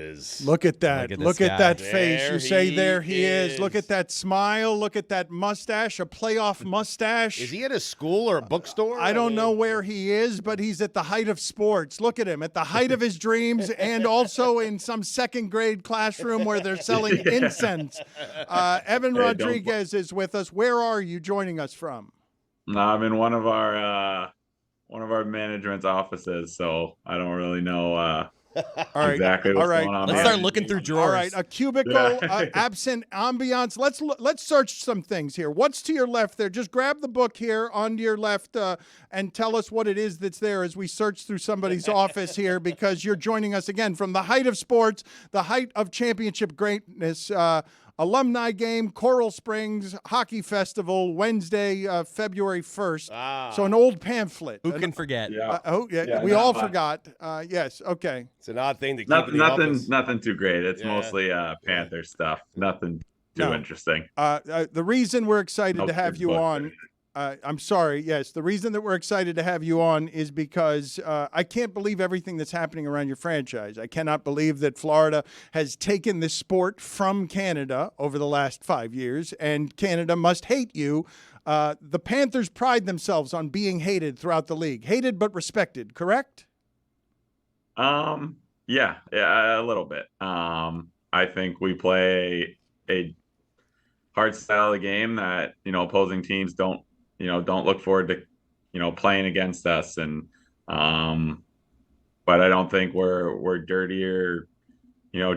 is. Look at that. Look at that face. There You say there he is. is. Look at that smile. Look at that mustache, a playoff mustache. Is he at a school or a bookstore? I don't know where he is, but he's at the height of sports. Look at him, at the height of his dreams, and also in some second grade classroom where they're selling incense. Evan Rodrigues is with us. Where are you joining us from? No, I'm in one of our management's offices, so I don't really know exactly what's going on. Let's start looking through drawers. All right, a cubicle, absent ambiance. Let's search some things here. What's to your left there? Just grab the book here on your left and tell us what it is that's there as we search through somebody's office here, because you're joining us again from the height of sports, the height of championship greatness. Alumni game, Coral Springs Hockey Festival, Wednesday, February 1st. So an old pamphlet. Who can forget? We all forgot. Yes, okay. It's an odd thing to keep in the office. Nothing too great. It's mostly Panther stuff. Nothing too interesting. The reason we're excited to have you on, I'm sorry, yes, the reason that we're excited to have you on is because I can't believe everything that's happening around your franchise. I cannot believe that Florida has taken this sport from Canada over the last 5 years, and Canada must hate you. The Panthers pride themselves on being hated throughout the league. Hated but respected, correct? Yeah, a little bit. I think we play a hard style of game that, opposing teams don't look forward to, playing against us. And, but I don't think we're dirty or,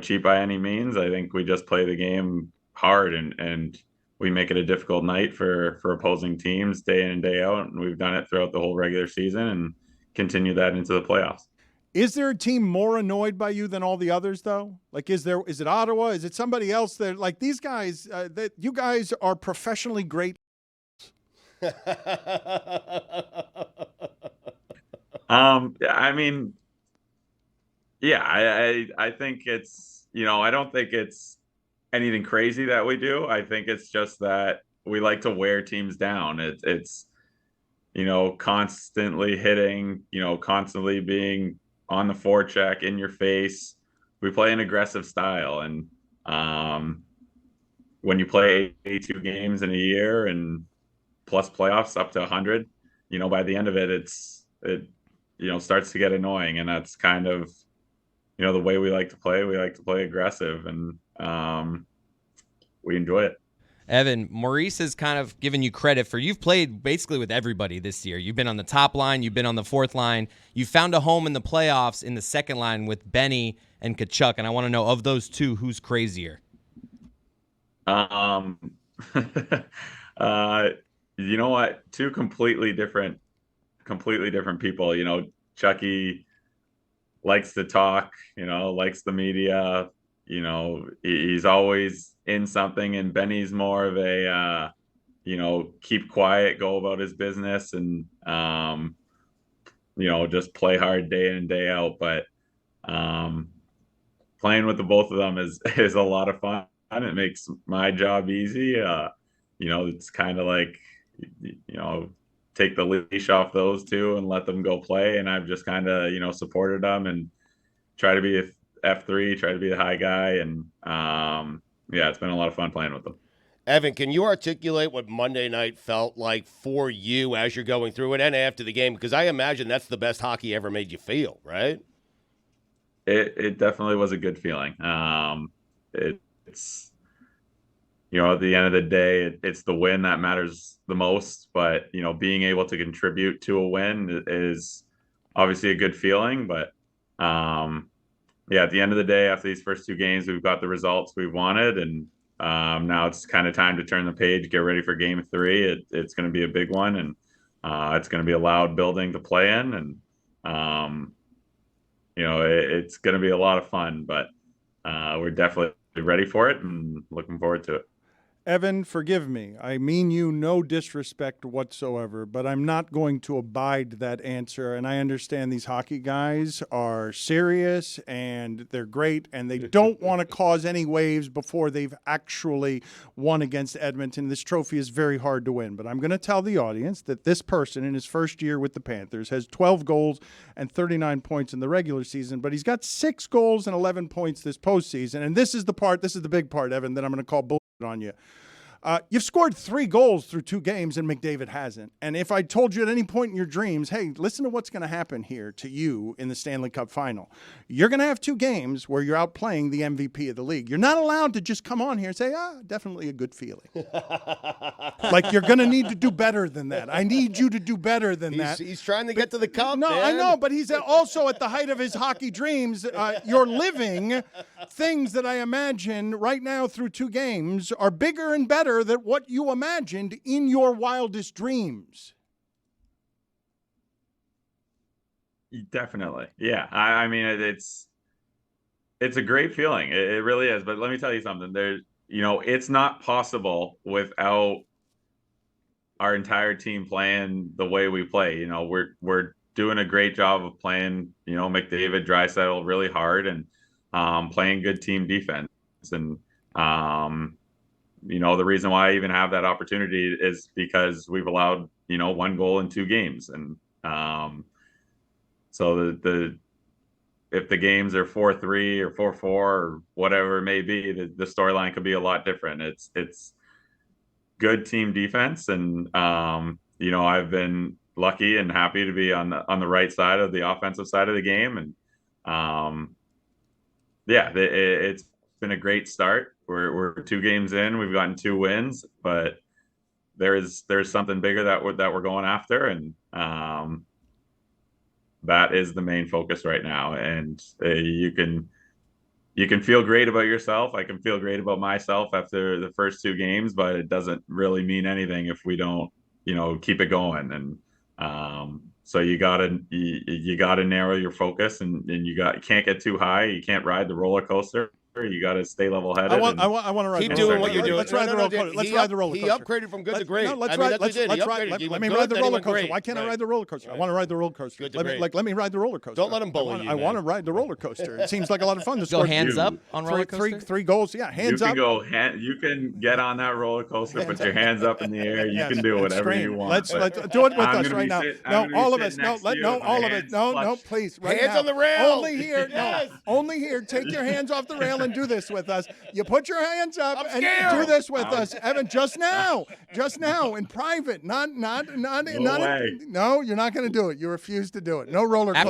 cheap by any means. I think we just play the game hard and we make it a difficult night for opposing teams day in and day out. And we've done it throughout the whole regular season and continue that into the playoffs. Is there a team more annoyed by you than all the others, though? Like, is it Ottawa? Is it somebody else that, like, these guys, that you guys are professionally great? I mean, yeah, I think it's, I don't think it's anything crazy that we do. I think it's just that we like to wear teams down. It's constantly hitting, constantly being on the forecheck, in your face. We play an aggressive style. And when you play 82 games in a year and plus playoffs up to 100, by the end of it, it starts to get annoying. And that's kind of, the way we like to play. We like to play aggressive, and we enjoy it. Evan, Maurice has kind of given you credit for you've played basically with everybody this year. You've been on the top line. You've been on the fourth line. You found a home in the playoffs in the second line with Benny and Tkachuk. And I want to know, of those two, who's crazier? You know what? Two completely different people. Chucky likes to talk, likes the media, he's always in something, and Benny's more of a, keep quiet, go about his business, and, just play hard day in and day out. But playing with the both of them is a lot of fun. It makes my job easy. It's kind of like, take the leash off those two and let them go play. And I've just kind of, supported them and try to be a F3, try to be the high guy. And it's been a lot of fun playing with them. Evan, can you articulate what Monday night felt like for you as you're going through it and after the game? Because I imagine that's the best hockey ever made you feel, right? It definitely was a good feeling. It's, at the end of the day, it's the win that matters the most. But, being able to contribute to a win is obviously a good feeling. But, at the end of the day, after these first two games, we've got the results we wanted. And now it's kind of time to turn the page, get ready for game 3. It's going to be a big one. And it's going to be a loud building to play in. And, it's going to be a lot of fun. But we're definitely ready for it and looking forward to it. Evan, forgive me. I mean you no disrespect whatsoever, but I'm not going to abide that answer. And I understand these hockey guys are serious and they're great and they don't want to cause any waves before they've actually won against Edmonton. This trophy is very hard to win, but I'm going to tell the audience that this person in his first year with the Panthers has 12 goals and 39 points in the regular season, but he's got 6 goals and 11 points this postseason. And this is the big part, Evan, that I'm going to call bullshit on you. You've scored 3 goals through 2 games, and McDavid hasn't. And if I told you at any point in your dreams, hey, listen to what's going to happen here to you in the Stanley Cup Final, you're going to have 2 games where you're outplaying the MVP of the league. You're not allowed to just come on here and say, definitely a good feeling. Like, you're going to need to do better than that. I need you to do better than that. He's trying to get to the cup, No, man. I know, but he's also at the height of his hockey dreams. You're living things that I imagine right now through 2 games are bigger and better than what you imagined in your wildest dreams. Definitely. Yeah. I mean, it's a great feeling. It really is. But let me tell you something. It's not possible without our entire team playing the way we play. We're doing a great job of playing, McDavid, Draisaitl really hard and playing good team defense. And, the reason why I even have that opportunity is because we've allowed, 1 goal in 2 games. And so if the games are 4-3 or 4-4 or whatever it may be, the storyline could be a lot different. It's good team defense. And, I've been lucky and happy to be on the right side of the offensive side of the game. And it's been a great start. We're 2 games in. We've gotten 2 wins, but there's something bigger that we're going after, and that is the main focus right now. And you can feel great about yourself. I can feel great about myself after the first 2 games, but it doesn't really mean anything if we don't, keep it going. And so you gotta narrow your focus, and you can't get too high. You can't ride the roller coaster. You got to stay level-headed. I want to ride. Keep the doing roller what you're doing. Let's ride the roller coaster. Let's ride the roller coaster. He upgraded from good to great. No, let's ride. Let me ride the roller coaster. Why can't I ride the roller coaster? I want to ride the roller coaster. Let me ride the roller coaster. Don't let him bully you. I want to ride the roller coaster. It seems like a lot of fun. Go hands up on roller coaster. 3 goals. Yeah, hands up. You can get on that roller coaster. Put your hands up in the air. You can do whatever you want. Let's do it with us right now. No, all of us. No, all of it. No, please. Hands on the rail. Only here. No, only here. Take your hands off the rail and do this with us. You put your hands up and do this with us, Evan. Just now, in private, not. No, you're not going to do it. You refuse to do it. No roller coaster.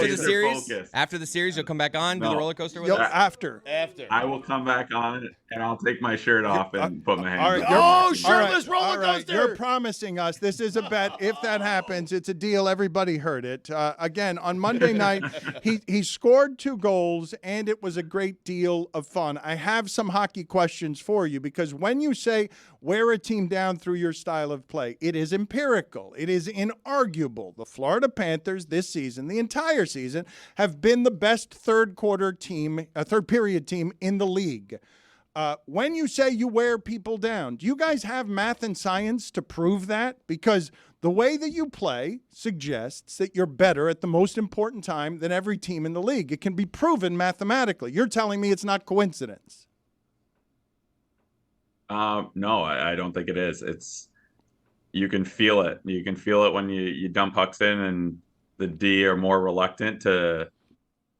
After the series, you'll come back on, do the roller coaster with us. After. I will come back on and I'll take my shirt off and put my hands up. Shirtless roller coaster. You're promising us. This is a bet. If that happens, it's a deal. Everybody heard it. Again, on Monday night, he scored 2 goals, and it was a great deal of fun. I have some hockey questions for you, because when you say wear a team down through your style of play, it is empirical. It is inarguable. The Florida Panthers this season, the entire season, have been the best third period team in the league. When you say you wear people down, do you guys have math and science to prove that? Because the way that you play suggests that you're better at the most important time than every team in the league. It can be proven mathematically. You're telling me it's not coincidence. No, I don't think it is. You can feel it. You can feel it when you dump pucks in, and the D are more reluctant to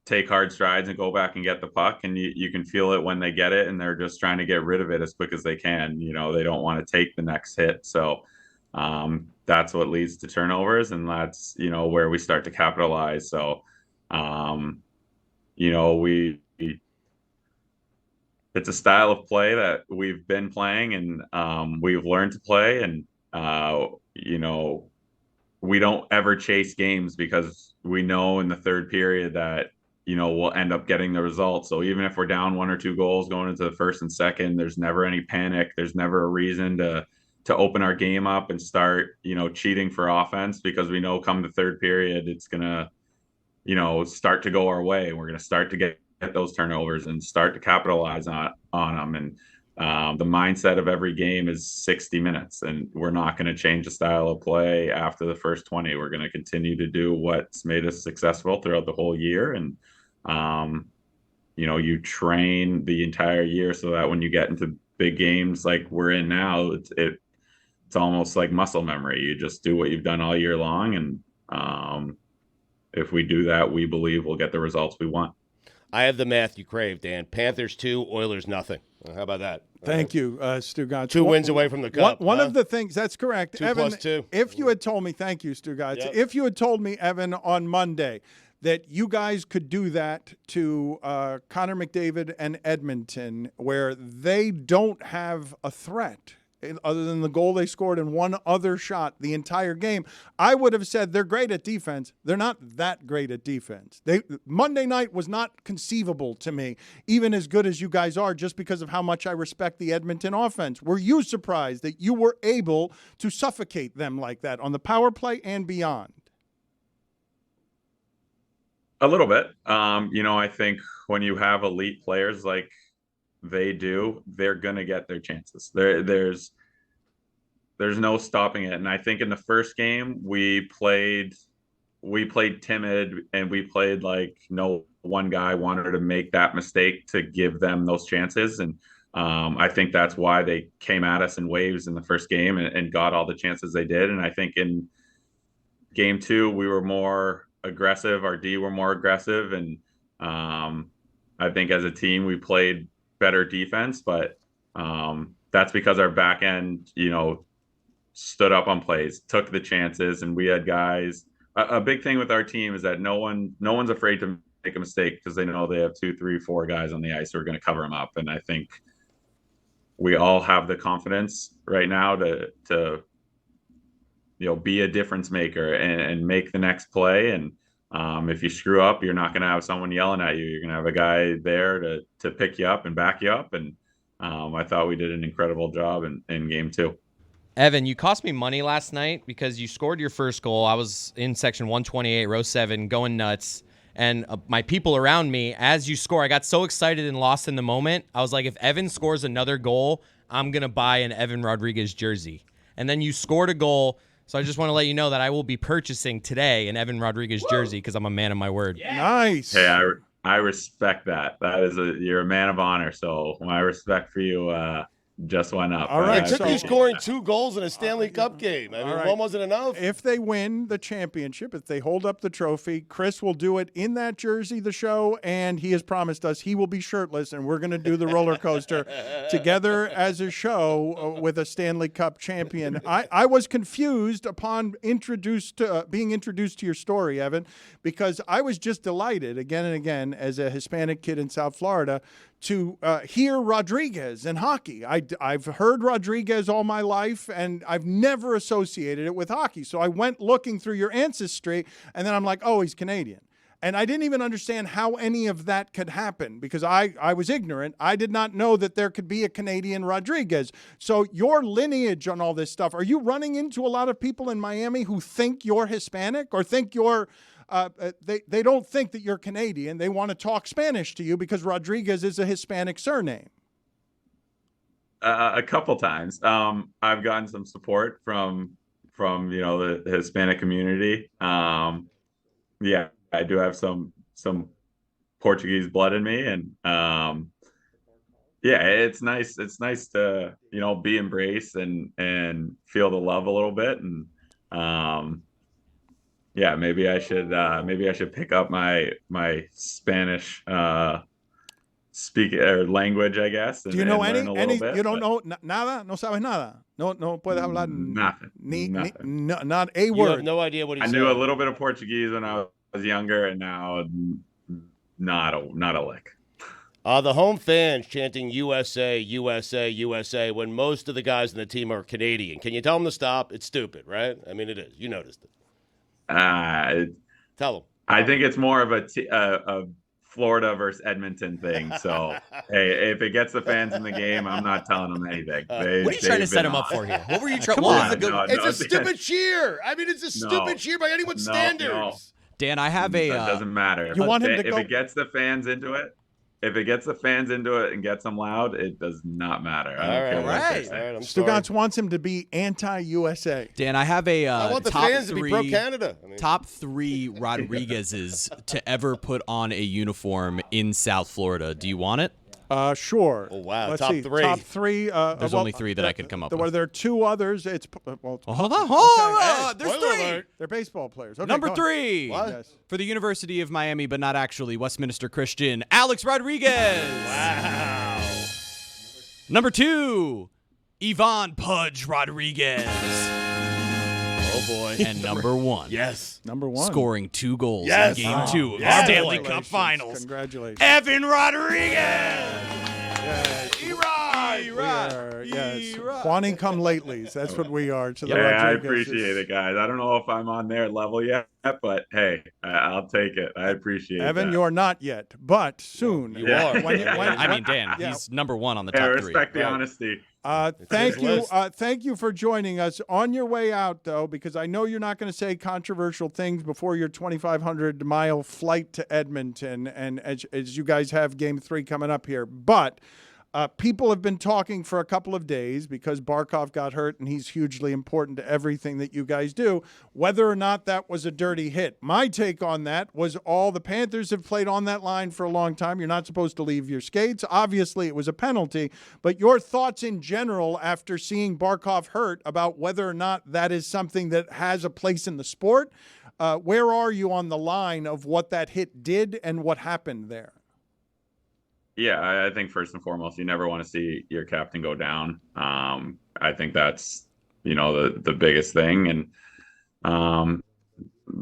take hard strides and go back and get the puck. And you can feel it when they get it, and they're just trying to get rid of it as quick as they can. They don't want to take the next hit. So that's what leads to turnovers, and that's, where we start to capitalize. So, it's a style of play that we've been playing, and we've learned to play. And, we don't ever chase games, because we know in the third period that, we'll end up getting the result. So even if we're down 1 or 2 goals going into the first and second, there's never any panic. There's never a reason to open our game up and start, cheating for offense, because we know come the third period, it's going to, start to go our way. We're going to start to get those turnovers and start to capitalize on them. And the mindset of every game is 60 minutes, and we're not going to change the style of play after the first 20. We're going to continue to do what's made us successful throughout the whole year. And, you train the entire year so that when you get into big games like we're in now, it's almost like muscle memory. You just do what you've done all year long. And if we do that, we believe we'll get the results we want. I have the math you crave, Dan. Panthers 2, Oilers nothing. How about that? Thank you, Stugotz. 2 wins away from the cup. One of the things, that's correct. 2 Evan, plus 2. If you had told me, thank you, Stugotz. Yep. If you had told me, Evan, on Monday that you guys could do that to Connor McDavid and Edmonton, where they don't have a threat other than the goal they scored and one other shot the entire game, I would have said they're great at defense. They're not that great at defense. Monday night was not conceivable to me, even as good as you guys are, just because of how much I respect the Edmonton offense. Were you surprised that you were able to suffocate them like that on the power play and beyond? A little bit. I think when you have elite players like they do, they're going to get their chances. There's no stopping it. And I think in the first game we played timid, and we played like no one guy wanted to make that mistake to give them those chances. And I think that's why they came at us in waves in the first game and got all the chances they did. And I think in game 2 we were more aggressive. Our D were more aggressive. And I think as a team we played better defense, but that's because our back end, stood up on plays, took the chances, and we had guys. A big thing with our team is that no one's afraid to make a mistake because they know they have 2, 3, 4 guys on the ice who are going to cover them up. And I think we all have the confidence right now to be a difference maker and make the next play. And if you screw up, you're not going to have someone yelling at you. You're going to have a guy there to pick you up and back you up. And I thought we did an incredible job in game 2. Evan, you cost me money last night because you scored your first goal. I was in section 128, row 7, going nuts. And my people around me, as you score, I got so excited and lost in the moment. I was like, if Evan scores another goal, I'm going to buy an Evan Rodrigues jersey. And then you scored a goal. So I just want to let you know that I will be purchasing today an Evan Rodrigues jersey because I'm a man of my word. Yeah. Nice. Hey, I respect that. You're a man of honor. So my respect for you just went up. All right. It took you scoring 2 goals in a Stanley Cup game. I mean, right. One wasn't enough. If they win the championship, if they hold up the trophy, Chris will do it in that jersey, the show, and he has promised us he will be shirtless, and we're going to do the roller coaster together as a show with a Stanley Cup champion. I was confused upon being introduced to your story, Evan, because I was just delighted again and again as a Hispanic kid in South Florida to hear Rodrigues in hockey. I've heard Rodrigues all my life, and I've never associated it with hockey. So I went looking through your ancestry, and then I'm like, oh, he's Canadian. And I didn't even understand how any of that could happen because I was ignorant. I did not know that there could be a Canadian Rodrigues. So your lineage on all this stuff, are you running into a lot of people in Miami who think you're Hispanic or think you're they don't think that you're Canadian. They want to talk Spanish to you because Rodrigues is a Hispanic surname. A couple times. I've gotten some support from the Hispanic community. Yeah, I do have some Portuguese blood in me, and yeah, it's nice. It's nice to be embraced and feel the love a little bit, and yeah, maybe I should pick up my Spanish speak or language, I guess. Do you know any? You don't know nada? No sabes nada. No puedes hablar nothing. Not a You word. have no idea what he's saying. I knew a little bit of Portuguese when I was younger, and now not a lick. The home fans chanting USA, USA, USA when most of the guys in the team are Canadian. Can you tell them to stop? It's stupid, right? I mean, it is. You noticed it. Tell them. I think it's more of a Florida versus Edmonton thing. So, hey, if it gets the fans in the game, I'm not telling them anything. What are you trying to set them up for here? What were you trying? It's a stupid cheer. I mean, it's a stupid cheer by anyone's standards. Dan, I have That doesn't matter. You want him to if go? it gets the fans into it, if it gets the fans into it and gets them loud, it does not matter. I don't care what they say. All right, I'm sorry. Stugotz wants him to be anti-USA. Dan, I have a I want the top fans to be three pro-Canada. I mean, top 3 Rodriguez's to ever put on a uniform in South Florida. Do you want it? Sure. Oh, wow. Let's Top see. three. Top 3. There's only 3 that I could come up with. There are 2 others. It's well, Hold on. Hey, There's spoiler 3. alert. they're baseball players. Okay, Number go on. 3. What? Yes. For the University of Miami, but not actually, Westminster Christian, Alex Rodrigues. wow. Number 2, Yvonne Pudge Rodriguez. Oh, boy. And number 1, Yes. Number 1. scoring 2 goals Yes. in Game 2 of the Yes. Stanley Cup Finals. Congratulations. Evan Rodriguez. We are, yes. Juaning come latelys. That's what we are to the Yeah, I Rodriguezes. appreciate it, guys. I don't know if I'm on their level yet, but hey, I'll take it. I appreciate it. Evan, you're not yet, but soon. You Yeah. are. I mean, Dan, Yeah. he's number 1 on the Hey, top 3. respect the Right. honesty. Thank his you. list. Thank you for joining us. On your way out, though, because I know you're not going to say controversial things before your 2,500-mile flight to Edmonton, and as you guys have Game 3 coming up here. But people have been talking for a couple of days because Barkov got hurt, and he's hugely important to everything that you guys do, whether or not that was a dirty hit. My take on that was all the Panthers have played on that line for a long time. You're not supposed to leave your skates. Obviously, it was a penalty. But your thoughts in general after seeing Barkov hurt about whether or not that is something that has a place in the sport? Where are you on the line of what that hit did and what happened there? Yeah, I think first and foremost, you never want to see your captain go down. I think that's, the biggest thing. And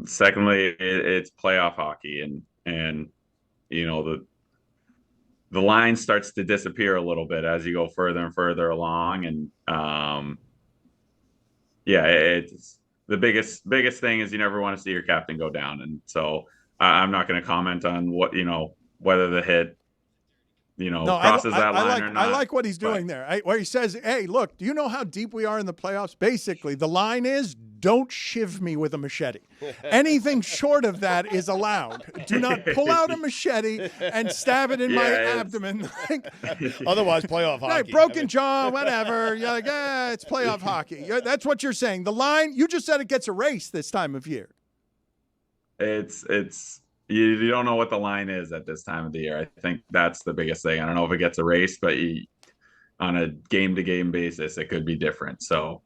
secondly, it's playoff hockey, and the line starts to disappear a little bit as you go further and further along. And it's the biggest thing is you never want to see your captain go down. And so I'm not going to comment on what, whether the hit crosses that line or not. I like what he's doing there, where he says, hey, look, do you know how deep we are in the playoffs? Basically, the line is, don't shiv me with a machete. Anything short of that is allowed. Do not pull out a machete and stab it in my abdomen. Otherwise, playoff hockey. Right, broken jaw, whatever. You're like, it's playoff hockey. That's what you're saying. The line, you just said it gets erased this time of year. You don't know what the line is at this time of the year. I think that's the biggest thing. I don't know if it gets erased, but on a game-to-game basis, it could be different. So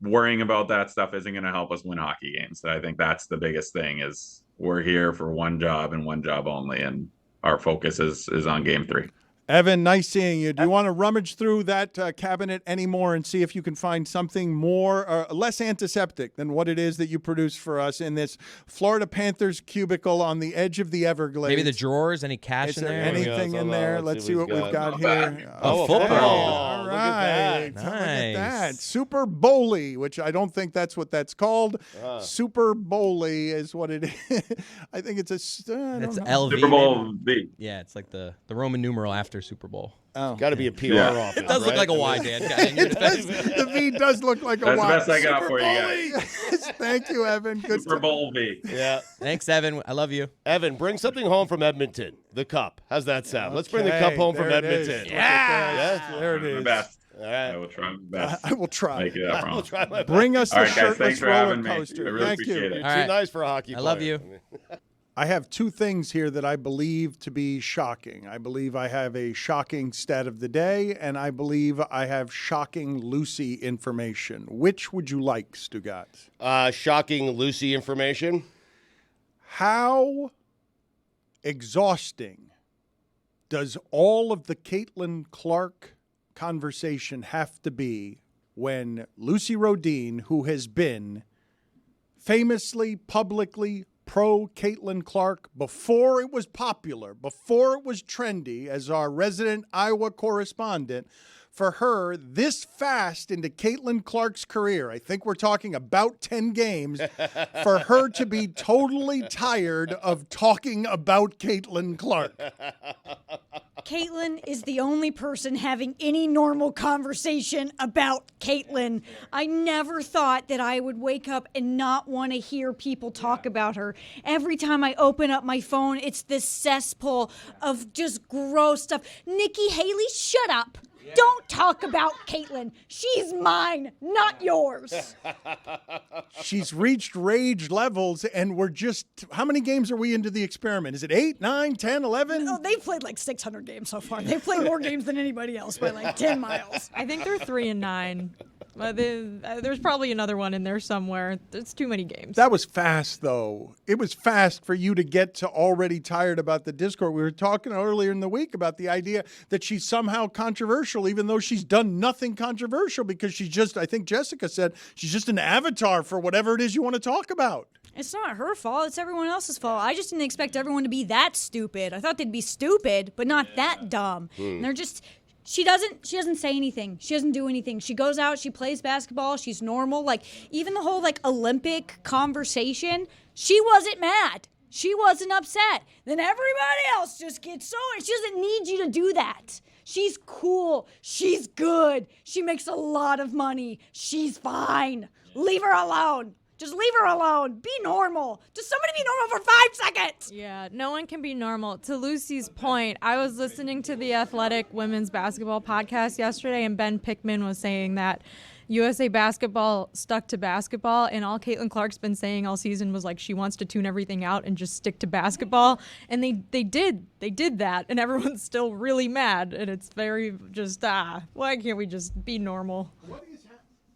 worrying about that stuff isn't going to help us win hockey games. I think that's the biggest thing is we're here for one job and one job only, and our focus is on Game 3. Evan, nice seeing you. Do you want to rummage through that cabinet anymore and see if you can find something more, less antiseptic than what it is that you produced for us in this Florida Panthers cubicle on the edge of the Everglades? Maybe the drawers, any cash Is in there there? anything in there? Let's see what we've got here. Oh, football. All Look right. at that. Look at that. Nice. Super Bowly, which I don't think that's what that's called. Super Bowly is what it is. I think it's It's LV. LV. Super Bowl V. Yeah, it's like the Roman numeral after Super Bowl. Oh. Got to be a PR office. It does look like a Y, Dan. The V does look like a That's the Y. best I got for you guys. Thank you, Evan. Good Super Bowl V. Yeah. Thanks, Evan. I love you. Evan, bring something home from Edmonton. The cup. How's that sound? Let's bring the Okay, cup home from there it is. Edmonton. Look at that. Yeah. There it My is. best. All right. I will try my best. I will try. Make it up I'll wrong. try my best. Bring us the All right, guys, shirtless thanks for roller having me. coaster. I really Thank appreciate you. it. You're All too right. nice for a hockey I love player. you. I have 2 things here that I believe to be shocking. I believe I have a shocking stat of the day, and I believe I have shocking Lucy information. Which would you like, Stugotz? Shocking Lucy information. How exhausting does all of the Caitlin Clark conversation have to be when Lucy Rodine, who has been famously, publicly pro Caitlin Clark before it was popular, before it was trendy, as our resident Iowa correspondent, for her this fast into Caitlin Clark's career, I think we're talking about 10 games, for her to be totally tired of talking about Caitlin Clark? Caitlin is the only person having any normal conversation about Caitlin. I never thought that I would wake up and not want to hear people talk about her. Every time I open up my phone, it's this cesspool of just gross stuff. Nikki Haley, shut up. Don't talk about Caitlin. She's mine, not yours. She's reached rage levels, and we're just, how many games are we into the experiment? Is it 8, 9, 10, 11? No, they've played like 600 games so far. They've played more games than anybody else by like 10 miles. I think they're 3-9. There's probably another one in there somewhere. There's too many games. That was fast, though. It was fast for you to get to already tired about the Discord. We were talking earlier in the week about the idea that she's somehow controversial, even though she's done nothing controversial, because she's just, I think Jessica said, she's just an avatar for whatever it is you want to talk about. It's not her fault. It's everyone else's fault. I just didn't expect everyone to be that stupid. I thought they'd be stupid, but not that dumb. And they're just... She doesn't say anything. She doesn't do anything. She goes out, she plays basketball, she's normal. Like, even the whole, like, Olympic conversation, she wasn't mad. She wasn't upset. Then everybody else just gets so... She doesn't need you to do that. She's cool. She's good. She makes a lot of money. She's fine. Leave her alone. Just leave her alone. Be normal. Just somebody be normal for 5 seconds. Yeah, no one can be normal. To Lucy's point, I was listening to the Athletic Women's Basketball podcast yesterday, and Ben Pickman was saying that USA Basketball stuck to basketball, and all Caitlin Clark's been saying all season was like she wants to tune everything out and just stick to basketball. And they did that, and everyone's still really mad. And it's very just, why can't we just be normal?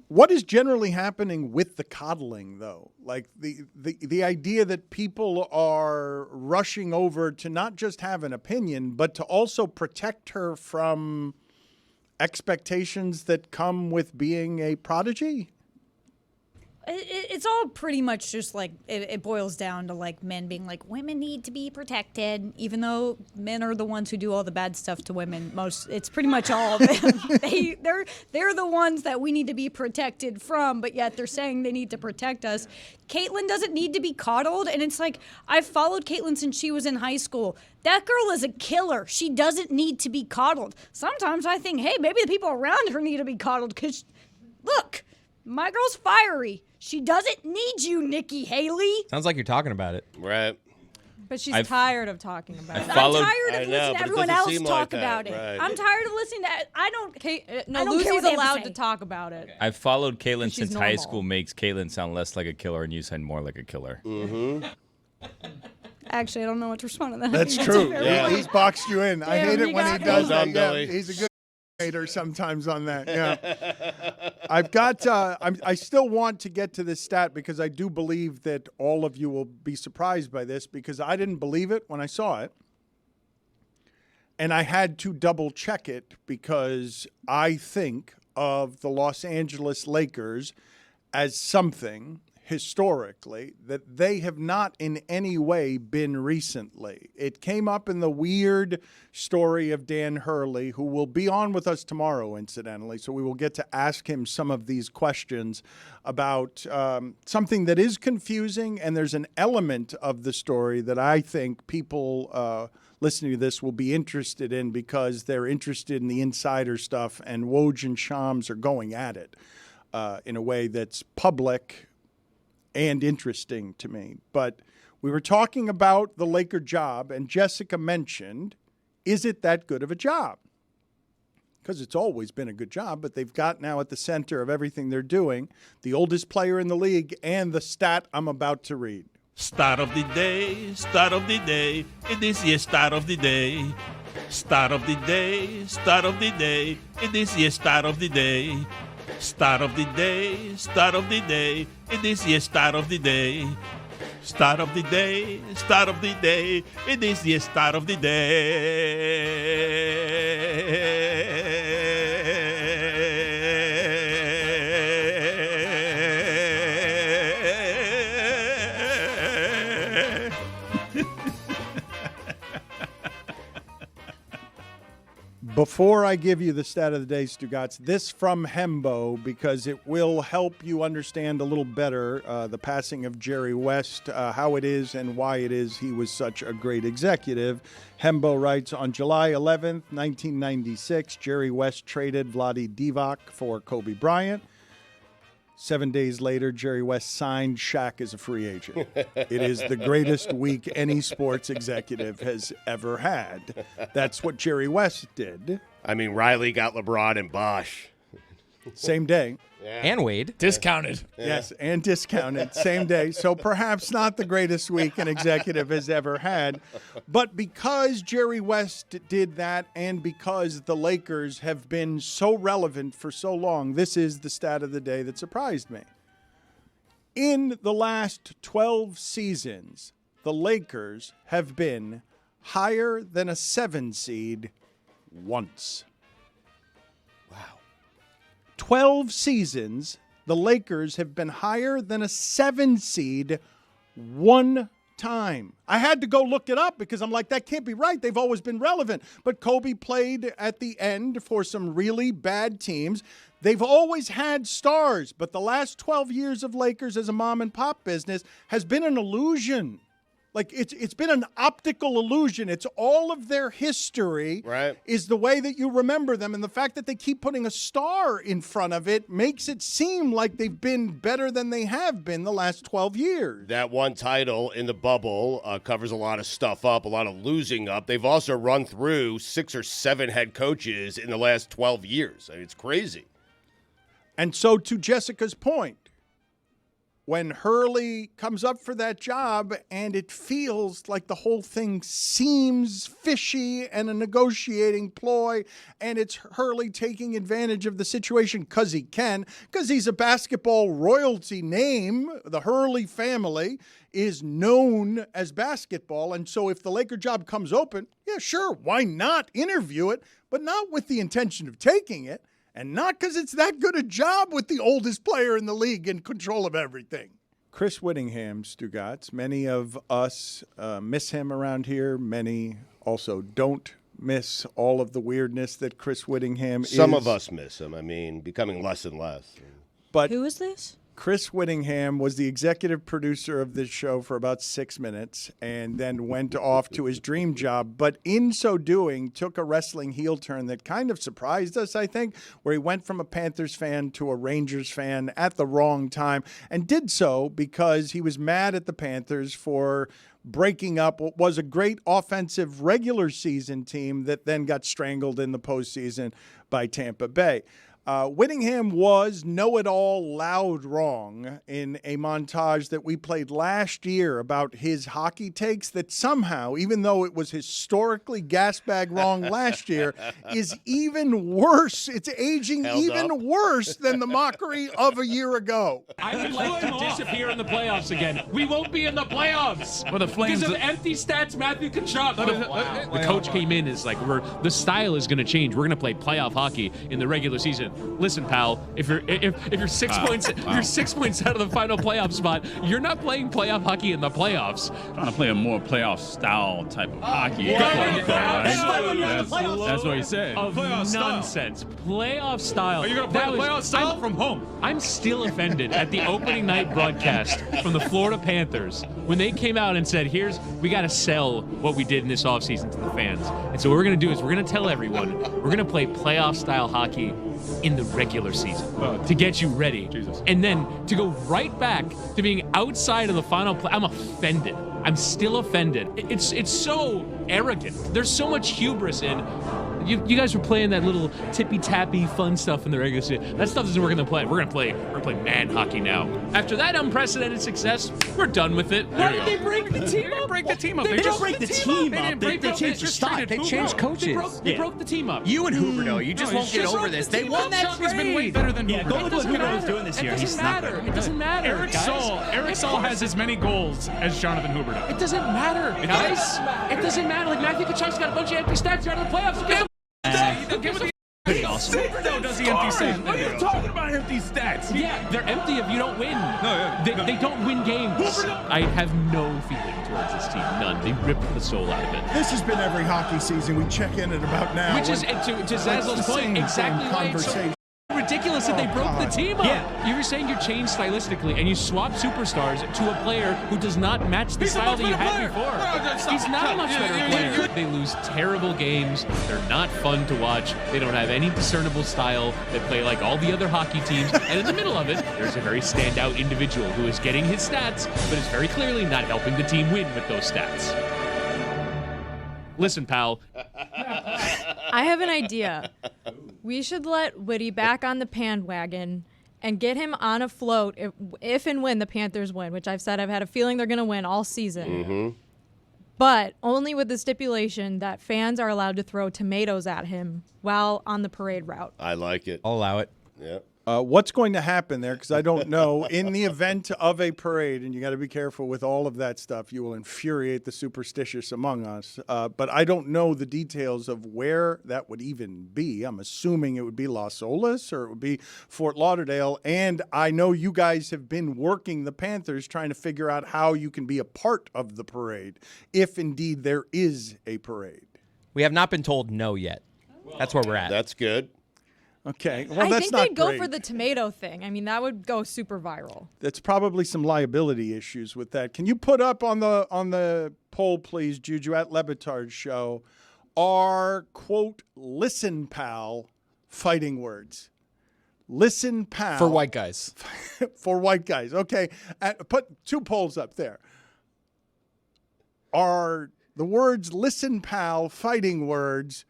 What is generally happening with the coddling, though? Like the idea that people are rushing over to not just have an opinion, but to also protect her from expectations that come with being a prodigy? It's all pretty much just like it boils down to like men being like, women need to be protected, even though men are the ones who do all the bad stuff to women. It's pretty much all of them. They're the ones that we need to be protected from, but yet they're saying they need to protect us. Caitlin doesn't need to be coddled, and it's like, I've followed Caitlin since she was in high school. That girl is a killer. She doesn't need to be coddled. Sometimes I think, hey, maybe the people around her need to be coddled, because look, my girl's fiery. She doesn't need you, Nikki Haley. Sounds like you're talking about it. Right. But she's tired of talking about it. I'm tired of listening to everyone else talk about it. Right. I'm tired of listening to I don't Lucy's care what they have to allowed say. to talk about it. I've followed Caitlin She's since high normal. school. Makes Caitlin sound less like a killer, and you sound more like a killer. Mm-hmm. Actually, I don't know what to respond to that. That's true. Yeah. He's boxed you in. I Damn, hate it you when he got does me. that. Yeah, Billy. he's a good hater sometimes on that. Yeah. I've got. I still want to get to this stat because I do believe that all of you will be surprised by this because I didn't believe it when I saw it, and I had to double check it because I think of the Los Angeles Lakers as something historically that they have not in any way been recently. It came up in the weird story of Dan Hurley, who will be on with us tomorrow, incidentally, so we will get to ask him some of these questions about something that is confusing, and there's an element of the story that I think people listening to this will be interested in because they're interested in the insider stuff, and Woj and Shams are going at it in a way that's public and interesting to me. But we were talking about the Laker job, and Jessica mentioned, is it that good of a job? Because it's always been a good job, but they've got now at the center of everything they're doing the oldest player in the league and the stat I'm about to read. Start of the day, start of the day, it is your start of the day. Start of the day, start of the day, it is your start of the day. Start of the day, start of the day, it is your start of the day. Start of the day, start of the day, it is your start of the day. Before I give you the stat of the day, Stugotz, this from Hembo, because it will help you understand a little better the passing of Jerry West, how it is and why it is he was such a great executive. Hembo writes, on July 11th, 1996, Jerry West traded Vlade Divac for Kobe Bryant. 7 days later, Jerry West signed Shaq as a free agent. It is the greatest week any sports executive has ever had. That's what Jerry West did. I mean, Riley got LeBron and Bosh. Same day. And Wade. Discounted. Yes, and discounted. Same day. So perhaps not the greatest week an executive has ever had. But because Jerry West did that and because the Lakers have been so relevant for so long, this is the stat of the day that surprised me. In the last 12 seasons, the Lakers have been higher than a 7 seed once. 12 seasons, the Lakers have been higher than a 7 seed one time. I had to go look it up because I'm like, that can't be right. They've always been relevant. But Kobe played at the end for some really bad teams. They've always had stars, but the last 12 years of Lakers as a mom and pop business has been an illusion. Like, it's been an optical illusion. It's all of their history is the way that you remember them. And the fact that they keep putting a star in front of it makes it seem like they've been better than they have been the last 12 years. That one title in the bubble covers a lot of stuff up, a lot of losing up. They've also run through 6 or 7 head coaches in the last 12 years. I mean, it's crazy. And so to Jessica's point, when Hurley comes up for that job and it feels like the whole thing seems fishy and a negotiating ploy, and it's Hurley taking advantage of the situation because he can, because he's a basketball royalty name. The Hurley family is known as basketball, and so if the Laker job comes open, yeah, sure, why not interview it, but not with the intention of taking it. And not because it's that good a job with the oldest player in the league in control of everything. Chris Whittingham, Stugotz. Many of us miss him around here. Many also don't miss all of the weirdness that Chris Whittingham is. Some of us miss him. I mean, becoming less and less. But who is this? Chris Whittingham was the executive producer of this show for about 6 minutes and then went off to his dream job. But in so doing, took a wrestling heel turn that kind of surprised us, I think, where he went from a Panthers fan to a Rangers fan at the wrong time, and did so because he was mad at the Panthers for breaking up what was a great offensive regular season team that then got strangled in the postseason by Tampa Bay. Whittingham was know-it-all loud wrong in a montage that we played last year about his hockey takes that somehow, even though it was historically gasbag wrong last year, is even worse. It's aging worse than the mockery of a year ago. I would like to disappear in the playoffs again. We won't be in the playoffs because of empty stats, Matthew Tkachuk. The coach came in is like, the style is going to change. We're going to play playoff hockey in the regular season. Listen, pal, if you're 6 points you're 6 points out of the final playoff spot, you're not playing playoff hockey in the playoffs. Trying to play a more playoff style type of hockey. That's what he said. Of nonsense. Playoff style. Are you going to play playoff style from home? I'm still offended at the opening night broadcast from the Florida Panthers when they came out and said, we got to sell what we did in this offseason to the fans. And so what we're going to do is we're going to tell everyone we're going to play playoff style hockey in the regular season to get you ready. Jesus. And then to go right back to being outside of the final play. I'm offended. I'm still offended. It's so arrogant. There's so much hubris in. You guys were playing that little tippy-tappy fun stuff in the regular season. That stuff isn't we're gonna play. We're gonna play man hockey now. After that unprecedented success, we're done with it. Why did they break the team up? Break the team up. They just break the team up. They changed the style. They changed coaches. They broke the team up. You and Huberto, you just won't get over this. They won that Chuck has been way better than Huberto. Huberto. Go look what Huberto's doing this year. It doesn't matter. It doesn't matter. Eric Saul has as many goals as Jonathan Huberto. It doesn't matter, guys. It doesn't matter. Like Matthew Tkachuk's got a bunch of empty stats out of the playoffs. playoffs. No, does he empty stats? What are you talking about empty stats? Yeah, they're empty if you don't win. They don't win games. I have no feeling towards this team. None. They ripped the soul out of it. This has been every hockey season. We check in at about now. Which is, and to Zazzle's point, exactly why it's so ridiculous that they broke the team up. Yeah. You were saying you changed stylistically and you swap superstars to a player who does not match the style that you had before. He's not a much better player. They lose terrible games. They're not fun to watch. They don't have any discernible style. They play like all the other hockey teams. And in the middle of it, there's a very standout individual who is getting his stats, but is very clearly not helping the team win with those stats. Listen, pal. I have an idea. We should let Witty back on the bandwagon and get him on a float if and when the Panthers win, which I've said I've had a feeling they're going to win all season. Mm-hmm. But only with the stipulation that fans are allowed to throw tomatoes at him while on the parade route. I like it. I'll allow it. Yeah. What's going to happen there? Because I don't know. In the event of a parade, and you got to be careful with all of that stuff, you will infuriate the superstitious among us. But I don't know the details of where that would even be. I'm assuming it would be Las Olas or it would be Fort Lauderdale. And I know you guys have been working the Panthers trying to figure out how you can be a part of the parade, if indeed there is a parade. We have not been told no yet. That's where we're at. That's good. Okay. Well, I that's think not they'd go great. for the tomato thing. I mean, that would go super viral. That's probably some liability issues with that. Can you put up on the poll, please, Juju, at LeBatardShow, our, quote, listen, pal, fighting words? Listen, pal. For white guys. For white guys. Okay. Put 2 polls up there. Are the words listen, pal, fighting words?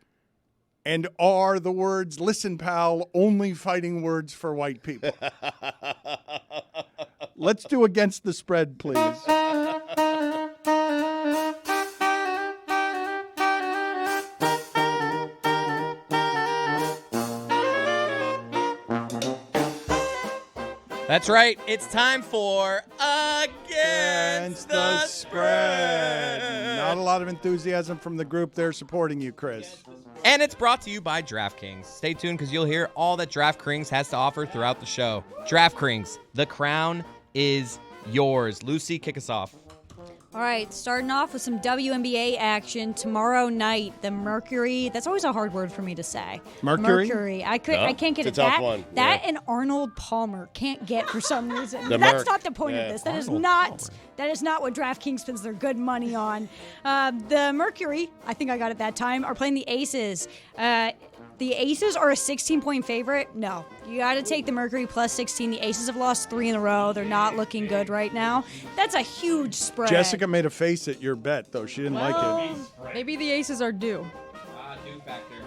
And are the words, listen, pal, only fighting words for white people? Let's do against the spread, please. That's right. It's time for Against the Spread. Not a lot of enthusiasm from the group there supporting you, Chris. And it's brought to you by DraftKings. Stay tuned because you'll hear all that DraftKings has to offer throughout the show. DraftKings, the crown is yours. Lucy, kick us off. All right, starting off with some WNBA action tomorrow night. The Mercury. That's always a hard word for me to say. Mercury? I can't get It's it. a tough one. That Yeah. and Arnold Palmer can't get for some reason. The That's Merc. not the point Yeah. of this. That is Arnold not. That is not what DraftKings spends their good money on. The Mercury, I think I got it that time, are playing the Aces. The Aces are a 16-point favorite. No, you got to take the Mercury plus 16. The Aces have lost 3 in a row. They're not looking good right now. That's a huge spread. Jessica made a face at your bet, though. She didn't like it. Maybe the Aces are due.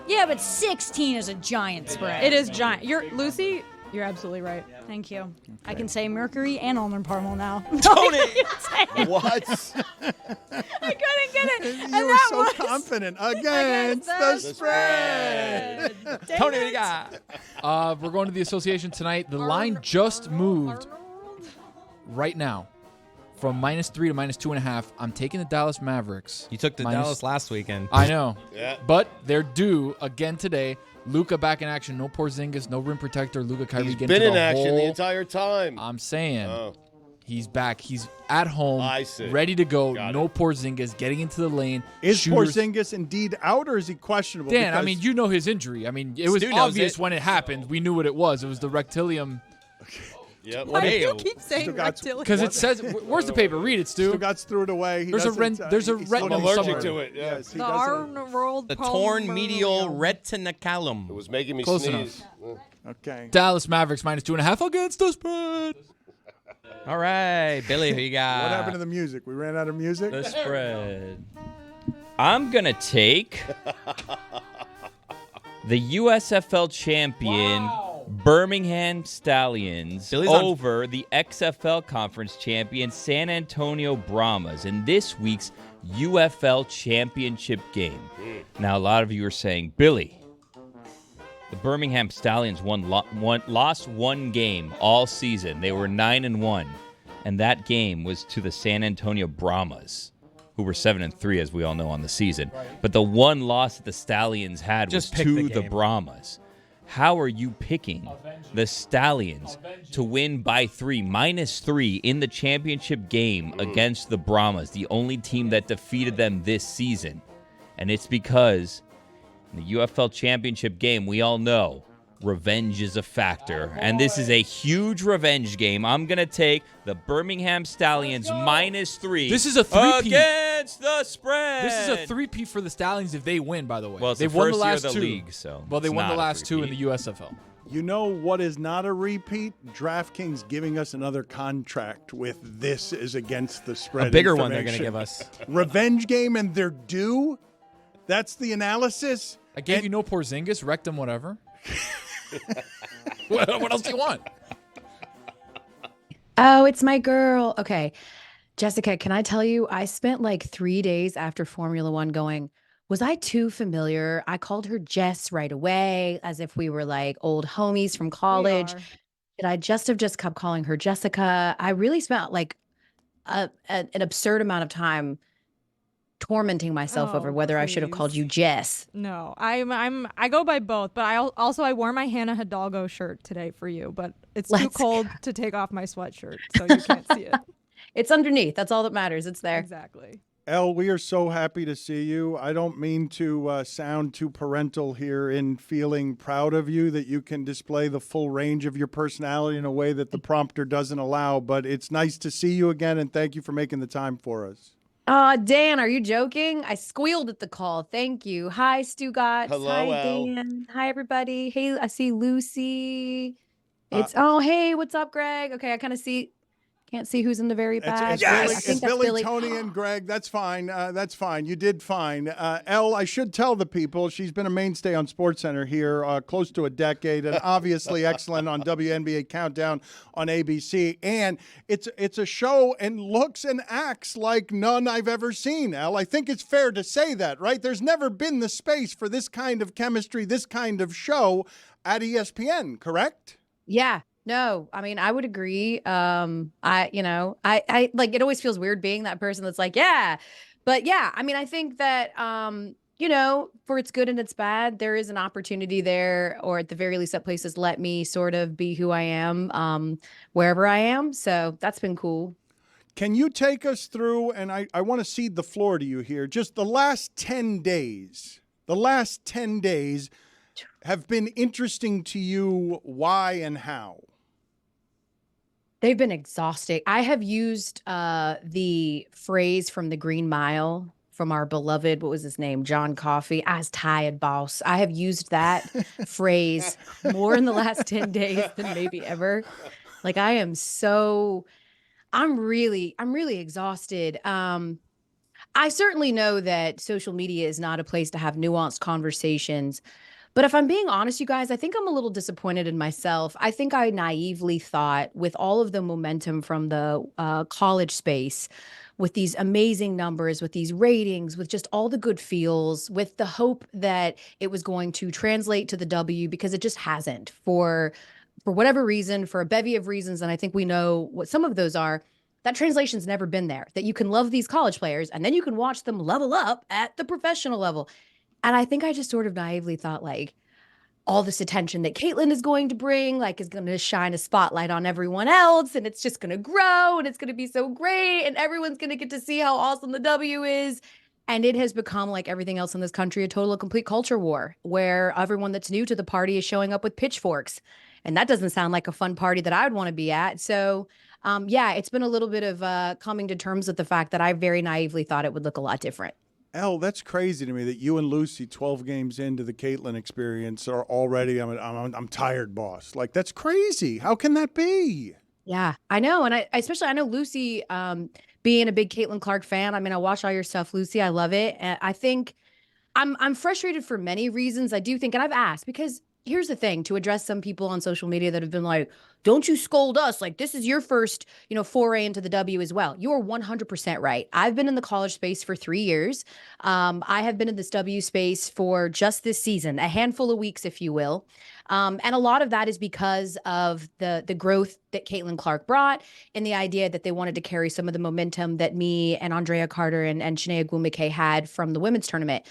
Yeah, but 16 is a giant spread. It is giant. Lucy, you're absolutely right. Thank you. I can say Mercury and Arnold Palmer now. Tony! What? I couldn't get it. And You were that so was confident. Against the spread. Dang Tony, it. what do you got? We're going to the association tonight. The line just moved right now from -3 to -2.5. I'm taking the Dallas Mavericks. You took the Dallas last weekend. I know. Yeah. But they're due again today. Luka back in action. No Porzingis, no rim protector. Luka, Kyrie He's getting been to in the action the hole. entire time. I'm saying Oh. he's back. He's at home, I see. ready to go. Got No it. Porzingis getting into the lane. Is Shooters- Porzingis indeed out, or is he questionable? Dan, I Because- mean, you know his injury. I mean, it was Stu knows obvious it. when it happened. We knew what it was. It was the rectilium. Yep. Why do you Hey-o. keep saying Still got- reptilian? Because it says, where's the paper? Read it, Stu. Stugatz threw it away. He There's a doesn't, there's a he's retinal I'm allergic somewhere. to it. Yeah. Yes, he The doesn't. Arnold The Palmer. torn medial retinaculum. It was making me Close sneeze. Okay. Dallas Mavericks -2.5 against the spread. All right, Billy, who you got? What happened to the music? We ran out of music? The spread. I'm going to take the USFL champion Birmingham Stallions Billy's on- over the XFL conference champion San Antonio Brahmas in this week's UFL championship game. Now, a lot of you are saying, Billy, the Birmingham Stallions lost one game all season. They were 9-1, and that game was to the San Antonio Brahmas, who were 7-3, as we all know, on the season. But the one loss that the Stallions had Just was pick to the the game. Brahmas. How are you picking the Stallions to win by 3, -3 in the championship game against the Brahmas, the only team that defeated them this season? And it's because in the UFL championship game, we all know revenge is a factor. And this is a huge revenge game. I'm going to take the Birmingham Stallions -3. This is a three-peat. Against the spread. This is a three-peat for the Stallions if they win, by the way. Well, it's they've the won first the year last of the two. league, so Well, they it's won the not a last two in the three-peat. USFL. You know what is not a repeat? DraftKings giving us another contract with this is against the spread. A bigger one they're going to information. give us. Revenge game and they're due? That's the analysis? I gave you no Porzingis, wrecked him, whatever. What else do you want? Oh, it's my girl. Okay. Jessica, can I tell you, I spent like 3 days after Formula One going, was I too familiar? I called her Jess right away as if we were like old homies from college. Did I just have kept calling her Jessica? I really spent like an absurd amount of time tormenting myself over whether I should have called you Jess. No, I go by both, but I wore my Hannah Hidalgo shirt today for you, but it's too cold to take off my sweatshirt, so you can't see it. It's underneath. That's all that matters. It's there. Exactly. Elle, we are so happy to see you. I don't mean to sound too parental here in feeling proud of you that you can display the full range of your personality in a way that the prompter doesn't allow, but it's nice to see you again, and thank you for making the time for us. Dan, are you joking? I squealed at the call. Thank you. Hi, Stugatz. Hello, Hi, Elle. Dan. Hi, everybody. Hey, I see Lucy. Hey, what's up, Greg? Okay, I kind of can't see who's in the very back. It's Billy, Tony, and Greg. That's fine. That's fine. You did fine. Elle, I should tell the people, she's been a mainstay on SportsCenter here close to a decade and obviously excellent on WNBA Countdown on ABC. And it's a show and looks and acts like none I've ever seen, Elle. I think it's fair to say that, right? There's never been the space for this kind of chemistry, this kind of show at ESPN, correct? Yeah. No, I mean, I would agree. I like, it always feels weird being that person that's like, yeah, but yeah, I mean, I think that, for its good and its bad, there is an opportunity there, or at the very least, that places let me sort of be who I am, wherever I am. So that's been cool. Can you take us through, and I want to cede the floor to you here, just the last 10 days. The last 10 days have been interesting to you. Why and how? They've been exhausting. I have used the phrase from the Green Mile from our beloved, what was his name? John Coffey. I was tired, boss. I have used that phrase more in the last 10 days than maybe ever. Like, I'm really exhausted. I certainly know that social media is not a place to have nuanced conversations. But if I'm being honest, you guys, I think I'm a little disappointed in myself. I think I naively thought, with all of the momentum from the college space, with these amazing numbers, with these ratings, with just all the good feels, with the hope that it was going to translate to the W, because it just hasn't for whatever reason, for a bevy of reasons. And I think we know what some of those are. That translation's never been there, that you can love these college players and then you can watch them level up at the professional level. And I think I just sort of naively thought, like, all this attention that Caitlin is going to bring, like, is going to shine a spotlight on everyone else, and it's just going to grow, and it's going to be so great, and everyone's going to get to see how awesome the W is. And it has become, like everything else in this country, a total and complete culture war, where everyone that's new to the party is showing up with pitchforks. And that doesn't sound like a fun party that I would want to be at. So, it's been a little bit of coming to terms with the fact that I very naively thought it would look a lot different. Elle, that's crazy to me that you and Lucy, 12 games into the Caitlin experience, are already, I'm tired, boss. Like, that's crazy. How can that be? Yeah, I know. And I know Lucy, being a big Caitlin Clark fan. I mean, I watch all your stuff, Lucy. I love it. And I think I'm frustrated for many reasons. I do think, and I've asked, because here's the thing, to address some people on social media that have been like, don't you scold us. Like, this is your first, foray into the W as well. You are 100% right. I've been in the college space for 3 years. I have been in this W space for just this season, a handful of weeks, if you will. And a lot of that is because of the growth that Caitlin Clark brought, and the idea that they wanted to carry some of the momentum that me and Andrea Carter and Shania Gwumike had from the women's tournament.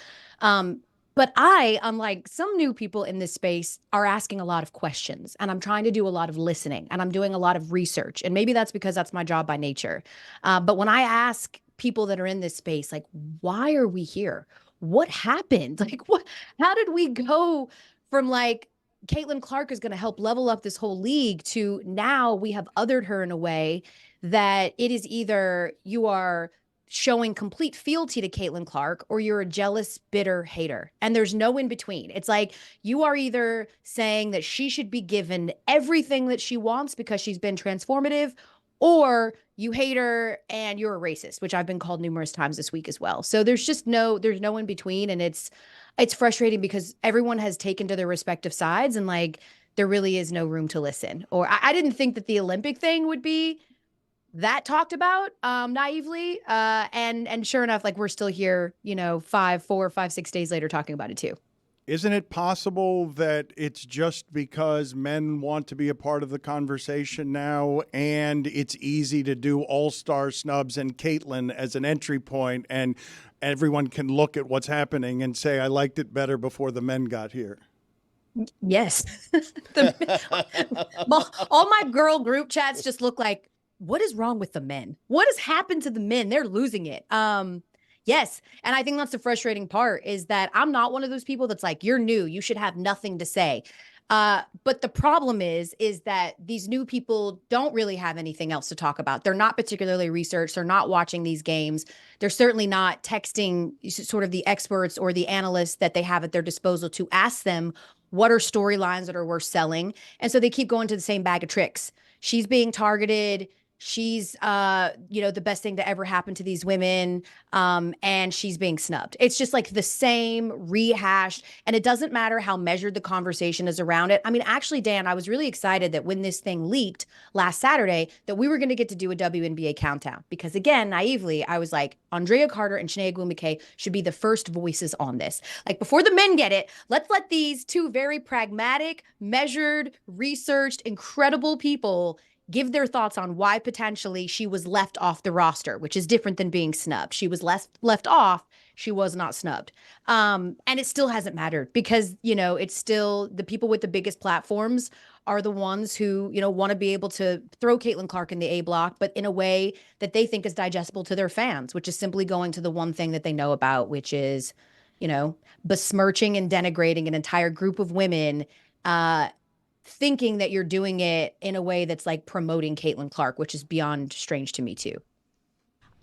But I, unlike some new people in this space, are asking a lot of questions, and I'm trying to do a lot of listening, and I'm doing a lot of research. And maybe that's because that's my job by nature. But when I ask people that are in this space, like, why are we here? What happened? Like, how did we go from like Caitlin Clark is going to help level up this whole league to now we have othered her in a way that it is either you are showing complete fealty to Caitlin Clark or you're a jealous, bitter hater. And there's no in between. It's like you are either saying that she should be given everything that she wants because she's been transformative, or you hate her and you're a racist, which I've been called numerous times this week as well. So there's no in between. And it's frustrating because everyone has taken to their respective sides and like there really is no room to listen. Or I didn't think that the Olympic thing would be that talked about naively. And sure enough, like we're still here, 4, 5, 6 days later talking about it too. Isn't it possible that it's just because men want to be a part of the conversation now and it's easy to do all-star snubs and Caitlin as an entry point and everyone can look at what's happening and say, I liked it better before the men got here? Yes. All my girl group chats just look like, what is wrong with the men? What has happened to the men? They're losing it. Yes. And I think that's the frustrating part is that I'm not one of those people that's like, you're new, you should have nothing to say. But the problem is that these new people don't really have anything else to talk about. They're not particularly researched. They're not watching these games. They're certainly not texting sort of the experts or the analysts that they have at their disposal to ask them what are storylines that are worth selling. And so they keep going to the same bag of tricks. She's being targeted. She's, the best thing to ever happen to these women. And she's being snubbed. It's just like the same rehashed, and it doesn't matter how measured the conversation is around it. I mean, actually, Dan, I was really excited that when this thing leaked last Saturday, that we were going to get to do a WNBA countdown because again, naively, I was like, Andrea Carter and Chiney Ogwumike should be the first voices on this. Like before the men get it, let's let these two very pragmatic, measured, researched, incredible people give their thoughts on why potentially she was left off the roster, which is different than being snubbed. She was left off. She was not snubbed. And it still hasn't mattered because, it's still the people with the biggest platforms are the ones who, want to be able to throw Caitlin Clark in the A block, but in a way that they think is digestible to their fans, which is simply going to the one thing that they know about, which is, besmirching and denigrating an entire group of women, thinking that you're doing it in a way that's like promoting Caitlin Clark, which is beyond strange to me too.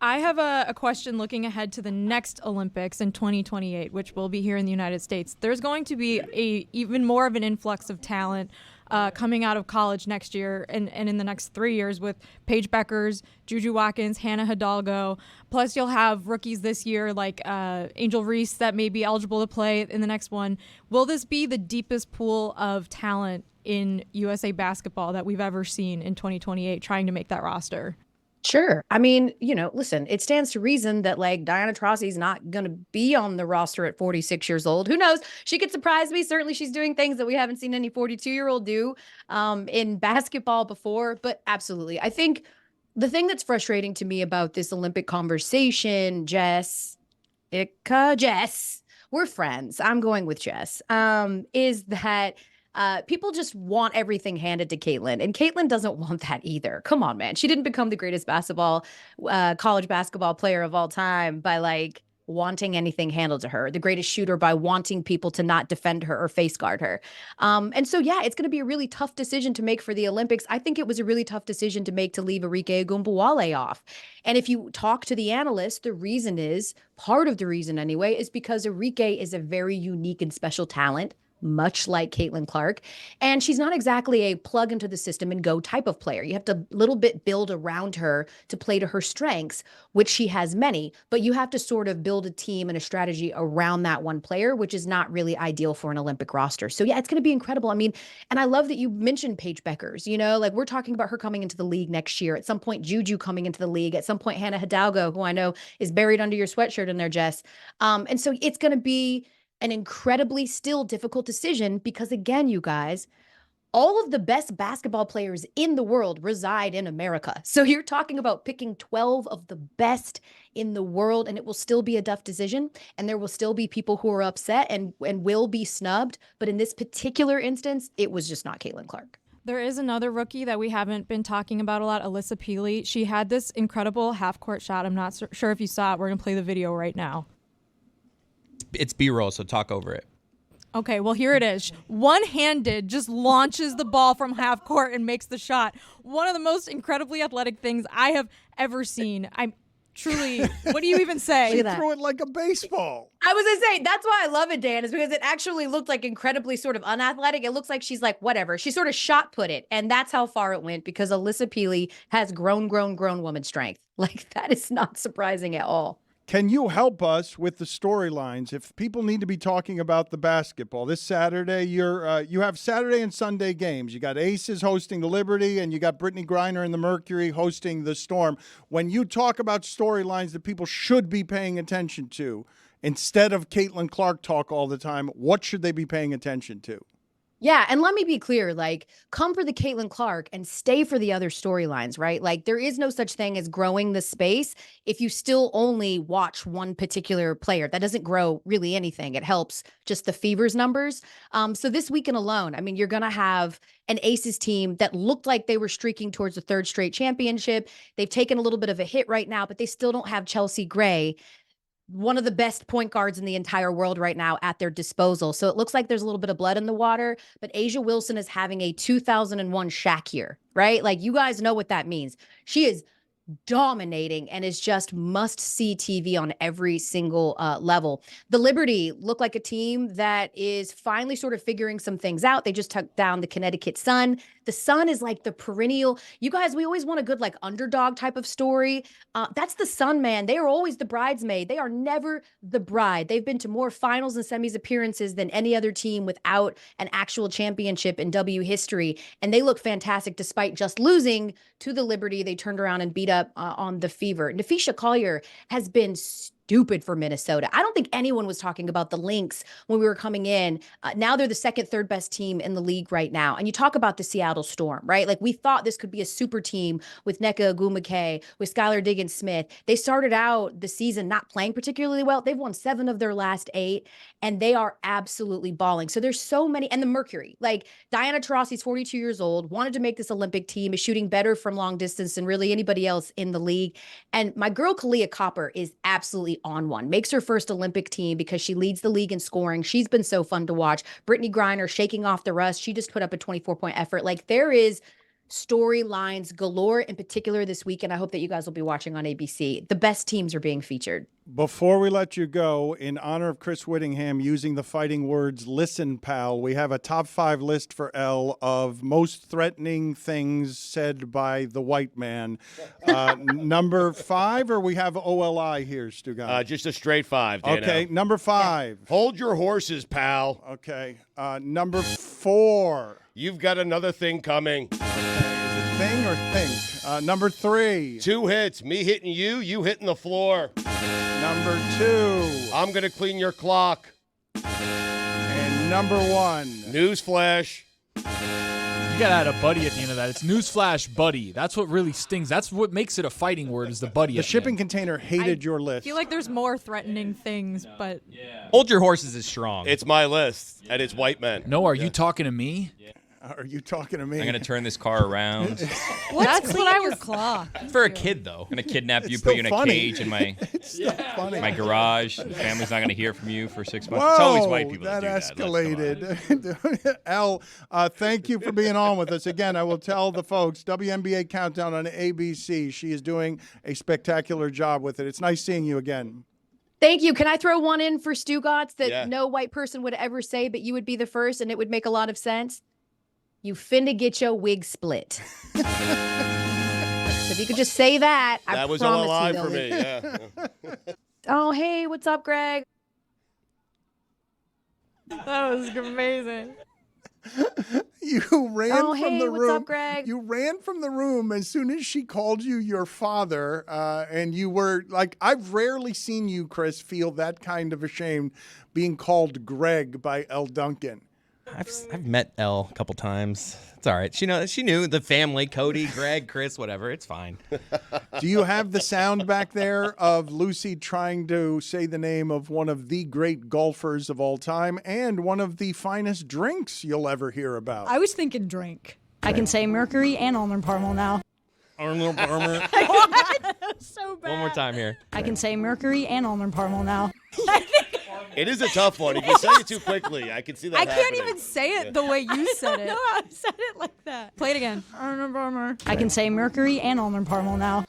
I have a question looking ahead to the next Olympics in 2028, which will be here in the United States. There's going to be even more of an influx of talent coming out of college next year and in the next 3 years with Paige Beckers, Juju Watkins, Hannah Hidalgo. Plus, you'll have rookies this year like Angel Reese that may be eligible to play in the next one. Will this be the deepest pool of talent in USA basketball that we've ever seen in 2028 trying to make that roster? Sure. I mean, listen, it stands to reason that like Diana Taurasi's not going to be on the roster at 46 years old. Who knows? She could surprise me. Certainly she's doing things that we haven't seen any 42-year-old do in basketball before. But absolutely. I think the thing that's frustrating to me about this Olympic conversation, Jess, we're friends. I'm going with Jess, is that people just want everything handed to Caitlin, and Caitlin doesn't want that either. Come on, man. She didn't become the greatest college basketball player of all time by like wanting anything handled to her, the greatest shooter by wanting people to not defend her or face guard her. And so, yeah, it's going to be a really tough decision to make for the Olympics. I think it was a really tough decision to make to leave Verhaeghe and Eetu off. And if you talk to the analysts, part of the reason anyway, is because Verhaeghe is a very unique and special talent, much like Caitlin Clark. And she's not exactly a plug into the system and go type of player. You have to little bit build around her to play to her strengths, which she has many, but you have to sort of build a team and a strategy around that one player, which is not really ideal for an Olympic roster. So yeah, it's going to be incredible. I mean, and I love that you mentioned Paige Beckers, like we're talking about her coming into the league next year. At some point, Juju coming into the league. At some point, Hannah Hidalgo, who I know is buried under your sweatshirt in there, Jess. And so it's going to be an incredibly still difficult decision because, again, you guys, all of the best basketball players in the world reside in America. So you're talking about picking 12 of the best in the world, and it will still be a tough decision, and there will still be people who are upset and will be snubbed. But in this particular instance, it was just not Caitlin Clark. There is another rookie that we haven't been talking about a lot, Alyssa Peely. She had this incredible half-court shot. I'm not sure if you saw it. We're going to play the video right now. It's B-roll, so talk over it. Okay, well, here it is. One-handed, just launches the ball from half court and makes the shot. One of the most incredibly athletic things I have ever seen. I'm truly, what do you even say? She threw it like a baseball. I was going to say, that's why I love it, Dan, is because it actually looked like incredibly sort of unathletic. It looks like she's like, whatever. She sort of shot put it, and that's how far it went, because Alyssa Peely has grown woman strength. Like, that is not surprising at all. Can you help us with the storylines? If people need to be talking about the basketball this Saturday, you have Saturday and Sunday games. You got Aces hosting the Liberty, and you got Brittany Griner and the Mercury hosting the Storm. When you talk about storylines that people should be paying attention to, instead of Caitlin Clark talk all the time, what should they be paying attention to? Yeah, and let me be clear, like, come for the Caitlin Clark and stay for the other storylines, right? Like, there is no such thing as growing the space if you still only watch one particular player. That doesn't grow really anything. It helps just the Fever's numbers. So this weekend alone, I mean, you're going to have an Aces team that looked like they were streaking towards a third straight championship. They've taken a little bit of a hit right now, but they still don't have Chelsea Gray, one of the best point guards in the entire world right now, at their disposal. So it looks like there's a little bit of blood in the water, but Asia Wilson is having a 2001 Shaq year, right? Like, you guys know what that means. She is dominating and is just must-see TV on every single level. The Liberty look like a team that is finally sort of figuring some things out. They just took down the Connecticut Sun. The Sun is like the perennial, you guys, we always want a good like underdog type of story. That's the Sun, man. They are always the bridesmaid. They are never the bride. They've been to more finals and semis appearances than any other team without an actual championship in W history. And they look fantastic despite just losing to the Liberty. They turned around and beat up on the Fever. Nafisha Collier has been stupid for Minnesota. I don't think anyone was talking about the Lynx when we were coming in. Now they're the second, third best team in the league right now. And you talk about the Seattle Storm, right? Like, we thought this could be a super team with Nneka Ogwumike, with Skylar Diggins-Smith. They started out the season not playing particularly well. They've won 7 of their last 8, and they are absolutely balling. So there's so many. And the Mercury, like, Diana Taurasi's 42 years old, wanted to make this Olympic team, is shooting better from long distance than really anybody else in the league. And my girl Kalia Copper is absolutely on one. Makes her first Olympic team because she leads the league in scoring. She's been so fun to watch. Brittany Griner shaking off the rust. She just put up a 24-point effort. Like, there is storylines galore, in particular this weekend. I hope that you guys will be watching on ABC. The best teams are being featured. Before we let you go, in honor of Chris Whittingham using the fighting words, listen, pal, we have a top 5 list for Elle of most threatening things said by the white man. Number 5, or we have OLI here, Stugan? Just a straight 5, Dano. Okay, number 5. Yeah. Hold your horses, pal. Okay, number 4. You've got another thing coming. Thing or think? Number 3. 2 hits. Me hitting you, you hitting the floor. Number 2. I'm going to clean your clock. And number 1. Newsflash. You got to add a buddy at the end of that. It's newsflash, buddy. That's what really stings. That's what makes it a fighting word, is the buddy. The shipping container hated your list. I feel like there's more threatening things, but... Hold your horses is strong. It's my list, and it's white men. No, are you talking to me? Are you talking to me? I'm going to turn this car around. That's what I was clock. It's for a kid, though. I'm going to kidnap you, It's put you in still a funny. cage in my funny. my garage. Your family's not going to hear from you for 6 months. Whoa, It's always white people that that do that. escalated. Elle, thank you for being on with us. Again, I will tell the folks, WNBA Countdown on ABC. She is doing a spectacular job with it. It's nice seeing you again. Thank you. Can I throw one in for Stugotz that Yeah. no white person would ever say, but you would be the first, and it would make a lot of sense? You finna get your wig split. So if you could just say that, I That was promise OLI you for they'll me, yeah. Oh, hey, what's up, Greg? That was amazing. You ran Oh, from hey, the what's room. up, Greg? You ran from the room as soon as she called you your father, and you were like, I've rarely seen you, Chris, feel that kind of ashamed being called Greg by Elle Duncan. I've met Elle a couple times. It's all right. She knew the family, Cody, Greg, Chris, whatever. It's fine. Do you have the sound back there of Lucy trying to say the name of one of the great golfers of all time and one of the finest drinks you'll ever hear about? I was thinking drink. I can say Mercury and Arnold Palmer now. Arnold Palmer. So bad. One more time here. I can say Mercury and Arnold Palmer now. It is a tough one. If you say it too quickly, I can see that I can't happening. even say it the way you said it. No, I said it like that. Play it again. Arnold Palmer. I can say Mercury and Arnold Palmer now.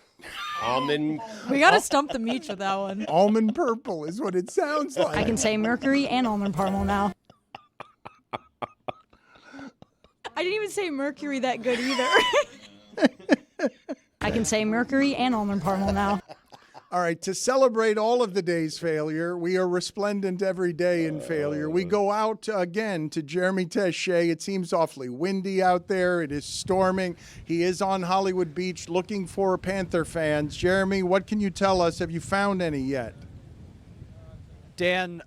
Almond. We got to stump the Meech with that one. Almond purple is what it sounds like. I can say Mercury and Arnold Palmer now. I didn't even say Mercury that good either. I can say Mercury and Arnold Palmer now. All right, to celebrate all of the day's failure, we are resplendent every day in failure. We go out again to Jeremy Teshea. It seems awfully windy out there. It is storming. He is on Hollywood Beach looking for Panther fans. Jeremy, what can you tell us? Have you found any yet? Dan,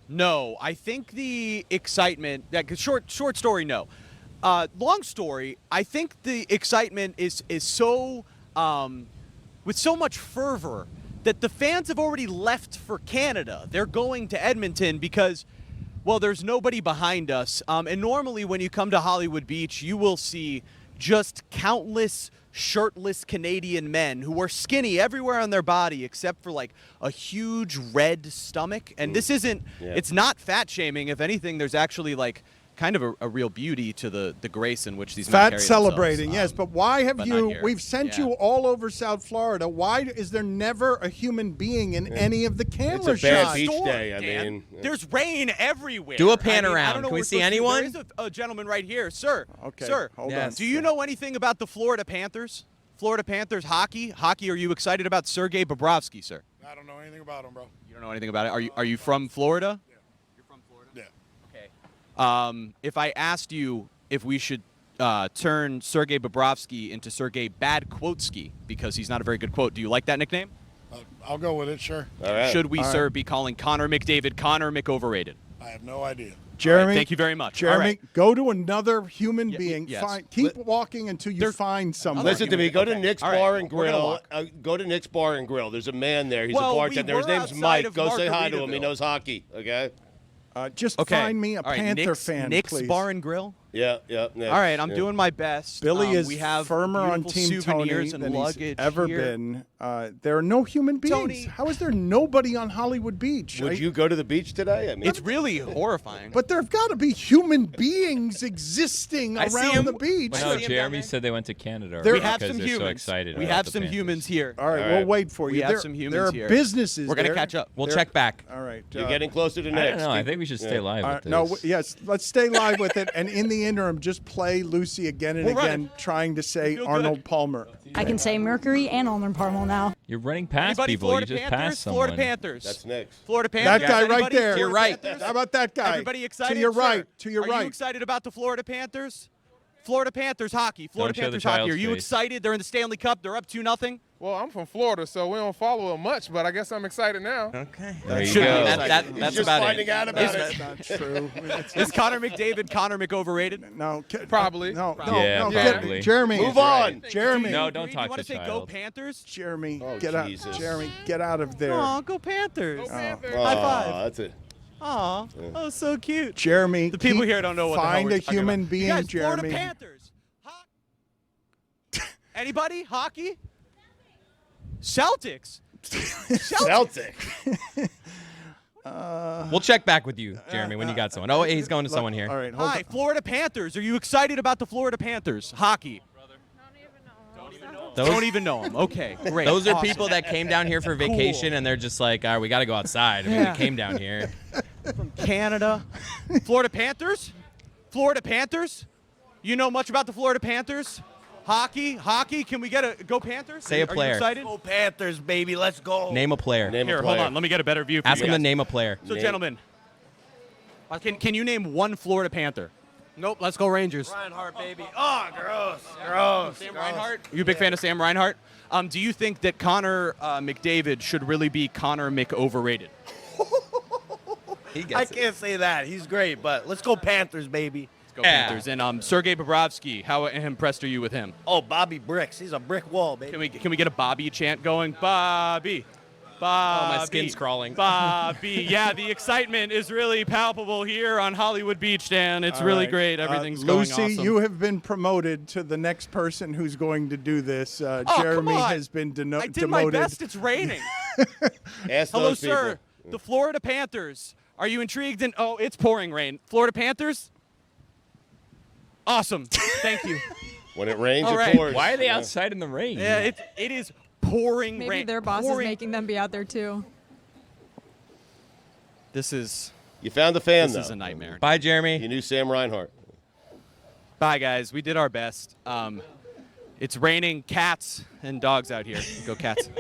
no. I think the excitement, short story, no. Long story, I think the excitement is so, with so much fervor that the fans have already left for Canada. They're going to Edmonton because, well, there's nobody behind us. And normally when you come to Hollywood Beach, you will see just countless shirtless Canadian men who are skinny everywhere on their body except for like a huge red stomach. And this isn't, it's not fat shaming. If anything, there's actually like kind of a real beauty to the grace in which these men carry Fat celebrating, themselves. yes. But why have you, here. we've sent you all over South Florida. Why is there never a human being in any of the camera It's a bad shots? beach Storm, day. I Dan. mean, There's rain everywhere. Do a pan I don't around. know Can we what see we're supposed to do. anyone? There is a gentleman right here. Sir. Okay, Sir. hold Yes. on. Do you know anything about the Florida Panthers? Florida Panthers hockey? Hockey, are you excited about Sergei Bobrovsky, sir? I don't know anything about him, bro. You don't know anything about it? Are you from Florida? Yeah. You're from Florida? Yeah. Okay. If I asked you if we should turn Sergei Bobrovsky into Sergei Bad Quoteski because he's not a very good quote, do you like that nickname? I'll go with it, sure. all right. Should we, sir, be calling Connor McDavid Connor McOverrated? I have no idea. Jeremy, All right, thank you very much. Jeremy, All right. go to another human being. yes. Keep walking until you find someone. Listen to me. Go to Nick's All right, Bar and we're gonna Grill. walk. Go to Nick's Bar and Grill. There's a man there. He's Well, a we bartender. His were name's outside Mike. of Go say hi to him. He Margaritaville. knows hockey. Okay. Just Okay. find me a All right, Panther Nick's, fan, Nick's please. Bar and Grill. Yeah. Nick. All right, I'm Yeah. doing my best. Billy is we have firmer on beautiful Team Tony souvenirs and than he's luggage ever here. been. There are no human beings. Tony- How is there nobody on Hollywood Beach? Would you go to the beach today? I mean, It's really horrifying. But there have got to be human beings existing I see around him. the beach. Well, no, Jeremy said they went to Canada There- we have because some they're so humans. excited. We about have the some Panthers. humans here. All right, All we'll right. wait for you. We have There- some humans There are here. businesses We're gonna there. catch up. We'll check back. All right. you're getting closer to I Nick. don't know. I think we should stay live with this. No, yes, let's stay live with it. And in the interim, just play Lucy again and We'll run again, trying to say Feel good. Arnold Palmer. I can say Mercury and Arnold Palmer now. You're running past Anybody people. Florida You just Panthers? passed someone. Florida Panthers. That's Nick's. Florida Panthers. That guy right Anybody? there. Florida You're right. Panthers? How about that guy? Everybody excited? To your Sure. right. To your Are right. you excited about the Florida Panthers? Florida Panthers hockey. Florida Don't show the Panthers hockey. Are child's you face. excited? They're in the Stanley Cup. They're up 2-0. Well, I'm from Florida, so we don't follow it much, but I guess I'm excited now. Okay. There you Should go. be. That's Just about finding it. out about That's it. not true. Is Connor McDavid Connor McOverrated? No, Probably. No, Yeah, no, probably. Jeremy. Move on. Jeremy. No, don't Do talk you want to to say go child. Panthers? Jeremy, Oh, get out. Jesus. Jeremy, get out of there. Aw, go Panthers. Panthers. Oh, High five. That's it. Aw, oh, so cute. Jeremy, The people keep- here don't know what the hell find we're a talking human about. being, You guys, Jeremy. Florida Panthers. Anybody? Hockey? Celtics. Celtic. We'll check back with you, Jeremy, when you got someone. Oh, hey, he's going to someone here. All right, hold Hi, on. Florida Panthers. Are you excited about the Florida Panthers? Hockey. Don't even know them. Okay, great. Those are Awesome. people that came down here for vacation, and they're just like, all right, we got to go outside. I mean, Yeah. we came down here. From Canada. Florida Panthers? Florida Panthers? You know much about the Florida Panthers? Hockey? Can we get a go Panthers? Say a Are player. you excited? Go Panthers, baby. Let's go. Name a player. Name Here, a hold player. on. Let me get a better view for Ask you him to guys. name a player. So, gentlemen, can you name one Florida Panther? Nope. Let's go Rangers. Reinhart, baby. Oh, gross. Sam Reinhart? Are you a big fan of Sam Reinhart? Do you think that Connor McDavid should really be Connor McOverrated? I can't say that. He's great, but let's go Panthers, baby. Go Panthers. And Sergei Bobrovsky, how impressed are you with him? Oh, Bobby Bricks. He's a brick wall, baby. Can we get a Bobby chant going? Bobby. Bobby. Oh, my skin's crawling. Bobby. Yeah, the excitement is really palpable here on Hollywood Beach, Dan. It's All really right. great. Everything's going Lucy, awesome. you have been promoted to the next person who's going to do this. come Jeremy on. has been I did demoted. my best. It's raining. Ask Hello, those people. sir. The Florida Panthers. Are you intrigued? Oh, it's pouring rain. Florida Panthers? Awesome. Thank you. When it rains, All it right. pours. Why are they outside in the rain? Yeah, it is pouring Maybe rain. their boss is making them be out there too. This is You found the fan, This though. is a nightmare. Bye, Jeremy. You knew Sam Reinhart. Bye, guys. We did our best. It's raining cats and dogs out here. Go Cats.